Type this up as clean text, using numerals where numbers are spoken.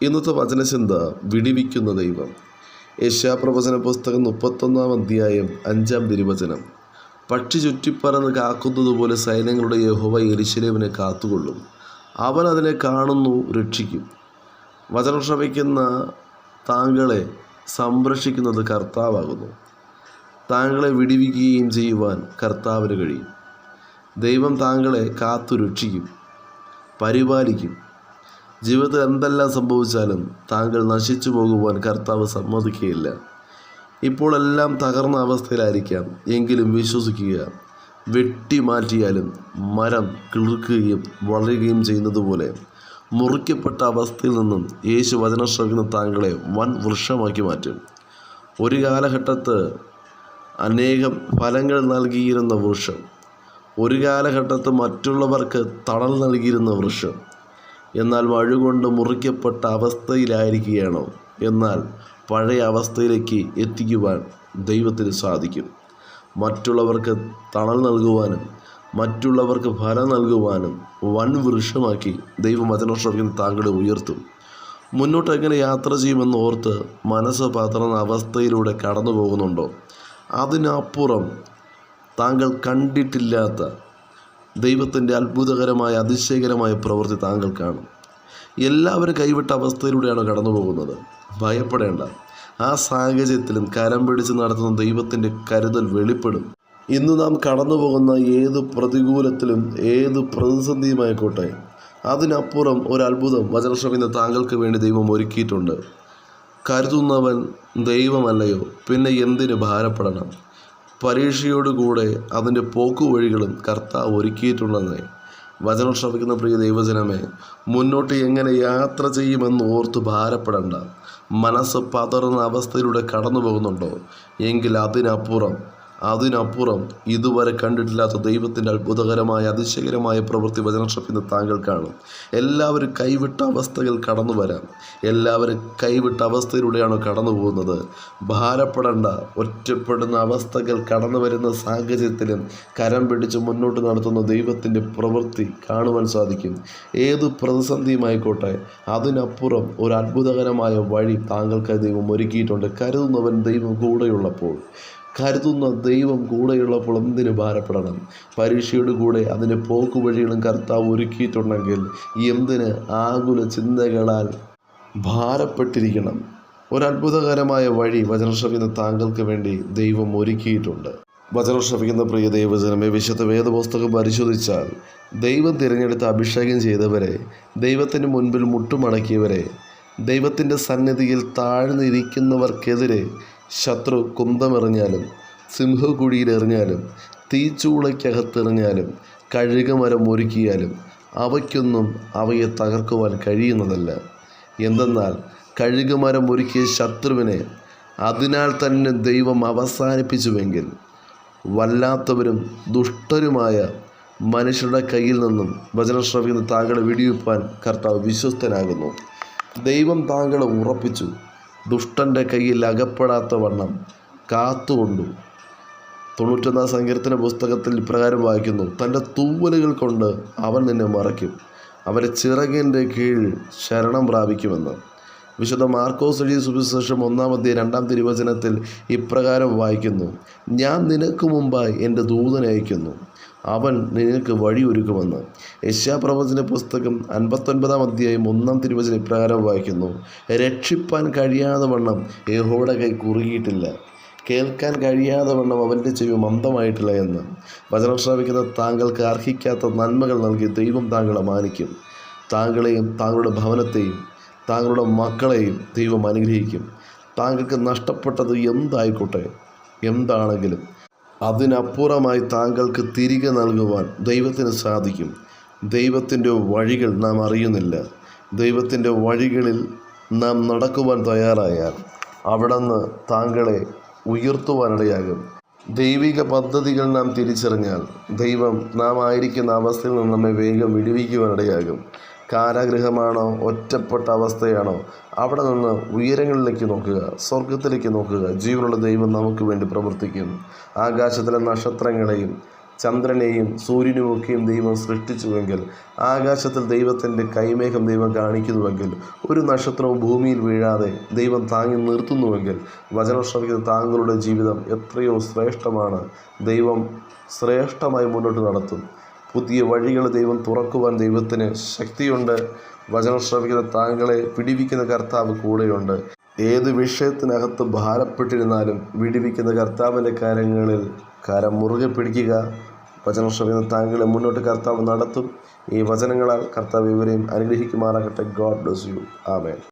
ഇന്നത്തെ വചനചിന്ത വിടിവിക്കുന്ന ദൈവം. യെശയ്യാപ്രവചന പുസ്തകം 31-ാം അധ്യായം 5-ാം തിരുവചനം. പക്ഷി ചുറ്റിപ്പറന്ന് കാക്കുന്നതുപോലെ സൈന്യങ്ങളുടെ യഹോവ യെരൂശലേമിനെ കാത്തുകൊള്ളും. അവൻ അതിനെ കാണുന്നു, രക്ഷിക്കും. വചനം ശ്രവിക്കുന്ന താങ്കളെ സംരക്ഷിക്കുന്നത് കർത്താവാകുന്നു. താങ്കളെ വിടിവിക്കുകയും ചെയ്യുവാൻ കർത്താവിന് കഴിയും. ദൈവം താങ്കളെ കാത്തു രക്ഷിക്കും, പരിപാലിക്കും. ജീവിതത്തിൽ എന്തെല്ലാം സംഭവിച്ചാലും താങ്കൾ നശിച്ചു പോകുവാൻ കർത്താവ് സമ്മതിക്കുകയില്ല. ഇപ്പോൾ എല്ലാം തകർന്ന അവസ്ഥയിലായിരിക്കാം, എങ്കിലും വിശ്വസിക്കുക. വെട്ടി മാറ്റിയാലും മരം കിളിർക്കുകയും വളരുകയും ചെയ്യുന്നത് പോലെ മുറിക്കപ്പെട്ട അവസ്ഥയിൽ നിന്നും യേശു വചനം ശ്രവിക്കുന്ന താങ്കളെ വൻ വൃക്ഷമാക്കി മാറ്റും. ഒരു കാലഘട്ടത്ത് അനേകം ഫലങ്ങൾ നൽകിയിരുന്ന വൃക്ഷം, ഒരു കാലഘട്ടത്ത് മറ്റുള്ളവർക്ക് തണൽ നൽകിയിരുന്ന വൃക്ഷം, എന്നാൽ മഴ കൊണ്ട് മുറിക്കപ്പെട്ട അവസ്ഥയിലായിരിക്കുകയാണോ? എന്നാൽ പഴയ അവസ്ഥയിലേക്ക് എത്തിക്കുവാൻ ദൈവത്തിന് സാധിക്കും. മറ്റുള്ളവർക്ക് തണൽ നൽകുവാനും മറ്റുള്ളവർക്ക് ഫലം നൽകുവാനും വൻ വൃക്ഷമാക്കി ദൈവം വചനം ശ്രവിക്കുന്ന താങ്കളെ ഉയർത്തും. മുന്നോട്ട് എങ്ങനെ യാത്ര ചെയ്യുമെന്ന് ഓർത്ത് മനസ്സ് പതറുന്ന അവസ്ഥയിലൂടെ കടന്നു പോകുന്നുണ്ടോ? അതിനപ്പുറം താങ്കൾ കണ്ടിട്ടില്ലാത്ത ദൈവത്തിൻ്റെ അത്ഭുതകരമായ അതിശയകരമായ പ്രവൃത്തി താങ്കൾ കാണും. എല്ലാവരും കൈവിട്ട അവസ്ഥയിലൂടെയാണ് കടന്നു പോകുന്നത്. ഭയപ്പെടേണ്ട. ആ സാഹചര്യത്തിലും കരം പിടിച്ച് നടത്തുന്ന ദൈവത്തിൻ്റെ കരുതൽ വെളിപ്പെടും. ഇന്ന് നാം കടന്നു പോകുന്ന ഏത് പ്രതികൂലത്തിലും ഏത് പ്രതിസന്ധിയുമായിക്കോട്ടെ, അതിനപ്പുറം ഒരു അത്ഭുതം വചനം ശ്രവിക്കുന്ന താങ്കൾക്ക് വേണ്ടി ദൈവം ഒരുക്കിയിട്ടുണ്ട്. കരുതുന്നവൻ ദൈവമല്ലയോ? പിന്നെ എന്തിന് ഭാരപ്പെടണം? പരീക്ഷയോടുകൂടെ അതിൻ്റെ പോക്കുവഴികളും കർത്താവ് ഒരുക്കിയിട്ടുണ്ടെന്നേ. വചനം ശ്രവിക്കുന്ന പ്രിയ ദൈവജനമേ, മുന്നോട്ട് എങ്ങനെ യാത്ര ചെയ്യുമെന്ന് ഓർത്ത് ഭാരപ്പെടണ്ട. മനസ്സ് പതറുന്ന അവസ്ഥയിലൂടെ കടന്നു പോകുന്നുണ്ടോ? എങ്കിൽ അതിനപ്പുറം ഇതുവരെ കണ്ടിട്ടില്ലാത്ത ദൈവത്തിൻ്റെ അത്ഭുതകരമായ അതിശയകരമായ പ്രവൃത്തി വചനം ശ്രവിക്കുന്ന താങ്കൾ കാണും. എല്ലാവരും കൈവിട്ട അവസ്ഥകൾ കടന്നു വരാം. എല്ലാവരും കൈവിട്ട അവസ്ഥയിലൂടെയാണ് കടന്നു പോകുന്നത്. ഭാരപ്പെടേണ്ട. ഒറ്റപ്പെടുന്ന അവസ്ഥകൾ കടന്നു വരുന്ന സാഹചര്യത്തിലും കരം പിടിച്ച് മുന്നോട്ട് നടത്തുന്ന ദൈവത്തിൻ്റെ പ്രവൃത്തി കാണുവാൻ സാധിക്കും. ഏത് പ്രതിസന്ധിയുമായിക്കോട്ടെ, അതിനപ്പുറം ഒരു അത്ഭുതകരമായ വഴി താങ്കൾക്ക് ദൈവം ഒരുക്കിയിട്ടുണ്ട്. കരുതുന്നവൻ ദൈവം കൂടെയുള്ളപ്പോൾ എന്തിനു ഭാരപ്പെടണം? പരീക്ഷയോട് കൂടെ അതിൻ്റെ പോക്കുവഴികളും കർത്താവ് ഒരുക്കിയിട്ടുണ്ടെങ്കിൽ എന്തിന് ആകുല ചിന്തകളാൽ ഭാരപ്പെട്ടിരിക്കണം? ഒരത്ഭുതകരമായ വഴി വചനം ശ്രവിക്കുന്ന താങ്കൾക്ക് വേണ്ടി ദൈവം ഒരുക്കിയിട്ടുണ്ട്. വചനം ശ്രവിക്കുന്ന പ്രിയ ദൈവജനമേ, വിശുദ്ധ വേദപുസ്തകം പരിശോധിച്ചാൽ ദൈവം തിരഞ്ഞെടുത്ത് അഭിഷേകം ചെയ്തവരെ, ദൈവത്തിന് മുൻപിൽ മുട്ടുമടക്കിയവരെ, ദൈവത്തിൻ്റെ സന്നിധിയിൽ താഴ്ന്നിരിക്കുന്നവർക്കെതിരെ ശത്രു കുന്തമെറിഞ്ഞാലും സിംഹക്കുഴിയിലെറിഞ്ഞാലും തീച്ചൂളയ്ക്കകത്തെറിഞ്ഞാലും കഴുകമരം ഒരുക്കിയാലും അവയ്ക്കൊന്നും അവയെ തകർക്കുവാൻ കഴിയുന്നതല്ല. എന്തെന്നാൽ കഴുകമരം ഒരുക്കിയ ശത്രുവിനെ അതിനാൽ തന്നെ ദൈവം അവസാനിപ്പിച്ചുവെങ്കിൽ വല്ലാത്തവരും ദുഷ്ടരുമായ മനുഷ്യരുടെ കയ്യിൽ നിന്നും വചനം ശ്രവിക്കുന്ന താങ്കളെ വെടിവെപ്പാൻ കർത്താവ് വിശ്വസ്തനാകുന്നു. ദൈവം താങ്കളെ ഉറപ്പിച്ചു. ദുഷ്ടൻ്റെ കയ്യിൽ അകപ്പെടാത്ത വണ്ണം കാത്തുകൊണ്ടു. 91-ാം സങ്കീർത്തന പുസ്തകത്തിൽ ഇപ്രകാരം വായിക്കുന്നു: തൻ്റെ തൂവലുകൾ കൊണ്ട് അവൻ നിന്നെ മറയ്ക്കും, അവരെ ചിറകിൻ്റെ കീഴിൽ ശരണം പ്രാപിക്കുമെന്ന്. വിശുദ്ധ മാർക്കോസ് എഴുതിയ സുവിശേഷം 1-ാം അധ്യായം 2-ാം തിരുവചനത്തിൽ ഇപ്രകാരം വായിക്കുന്നു: ഞാൻ നിനക്ക് മുമ്പായി എൻ്റെ ദൂതനെ അയക്കുന്നു, അവൻ നിനക്ക് വഴിയൊരുക്കുമെന്ന്. യെശയ്യാപ്രവചന പുസ്തകം 59-ാം അധ്യായം 1-ാം തിരുവചനം ഇപ്രകാരം വായിക്കുന്നു: രക്ഷിപ്പാൻ കഴിയാതെ വണ്ണം യഹോവയുടെ കൈ കുറുകിയിട്ടില്ല, കേൾക്കാൻ കഴിയാതെ വണ്ണം അവൻ്റെ ചെവി മന്ദമായിട്ടില്ല എന്ന്. വചനം ശ്രവിക്കുന്ന താങ്കൾക്ക് അർഹിക്കാത്ത നന്മകൾ നൽകി ദൈവം താങ്കളെ മാനിക്കും. താങ്കളെയും താങ്കളുടെ ഭവനത്തെയും താങ്കളുടെ മക്കളെയും ദൈവം അനുഗ്രഹിക്കും. താങ്കൾക്ക് നഷ്ടപ്പെട്ടത് എന്തായിക്കോട്ടെ, എന്താണെങ്കിലും അതിനപ്പുറമായി താങ്കൾക്ക് തിരികെ നൽകുവാൻ ദൈവത്തിന് സാധിക്കും. ദൈവത്തിൻ്റെ വഴികൾ നാം അറിയുന്നില്ല. ദൈവത്തിൻ്റെ വഴികളിൽ നാം നടക്കുവാൻ തയ്യാറായാൽ അവിടുന്ന് താങ്കളെ ഉയർത്തുവാനിടയാകും. ദൈവിക പദ്ധതികൾ നാം തിരിച്ചറിഞ്ഞാൽ ദൈവം നാം ആയിരിക്കുന്ന അവസ്ഥയിൽ നിന്ന് നമ്മെ വേഗം വിടുവിക്കുവാനിടയാകും. കാരാഗൃഹമാണോ, ഒറ്റപ്പെട്ട അവസ്ഥയാണോ, അവിടെ നിന്ന് ഉയരങ്ങളിലേക്ക് നോക്കുക, സ്വർഗത്തിലേക്ക് നോക്കുക. ജീവനുള്ള ദൈവം നമുക്ക് വേണ്ടി പ്രവർത്തിക്കും. ആകാശത്തിലെ നക്ഷത്രങ്ങളെയും ചന്ദ്രനെയും സൂര്യനുമൊക്കെയും ദൈവം സൃഷ്ടിച്ചുവെങ്കിൽ, ആകാശത്തിൽ ദൈവത്തിൻ്റെ കൈമേഘം ദൈവം കാണിക്കുന്നുവെങ്കിൽ, ഒരു നക്ഷത്രവും ഭൂമിയിൽ വീഴാതെ ദൈവം താങ്ങി നിർത്തുന്നുവെങ്കിൽ, വചനം ശ്രമിക്കുന്ന താങ്കളുടെ ജീവിതം എത്രയോ ശ്രേഷ്ഠമാണ്. ദൈവം ശ്രേഷ്ഠമായി മുന്നോട്ട് നടത്തും. പുതിയ വഴികൾ ദൈവം തുറക്കുവാൻ ദൈവത്തിന് ശക്തിയുണ്ട്. വചനം ശ്രമിക്കുന്ന താങ്കളെ വിടിവിക്കുന്ന കർത്താവ് കൂടെയുണ്ട്. ഏത് വിഷയത്തിനകത്ത് ഭാരപ്പെട്ടിരുന്നാലും വിടിവിക്കുന്ന കർത്താവിൻ്റെ കരങ്ങളിൽ കരം മുറുകെ പിടിക്കുക. വചനം ശ്രമിക്കുന്ന താങ്കളെ മുന്നോട്ട് കർത്താവ് നടത്തും. ഈ വചനങ്ങളാൽ കർത്താവ് ഇവരെയും അനുഗ്രഹിക്കുമാറാകട്ടെ. God bless you. ആമേൻ.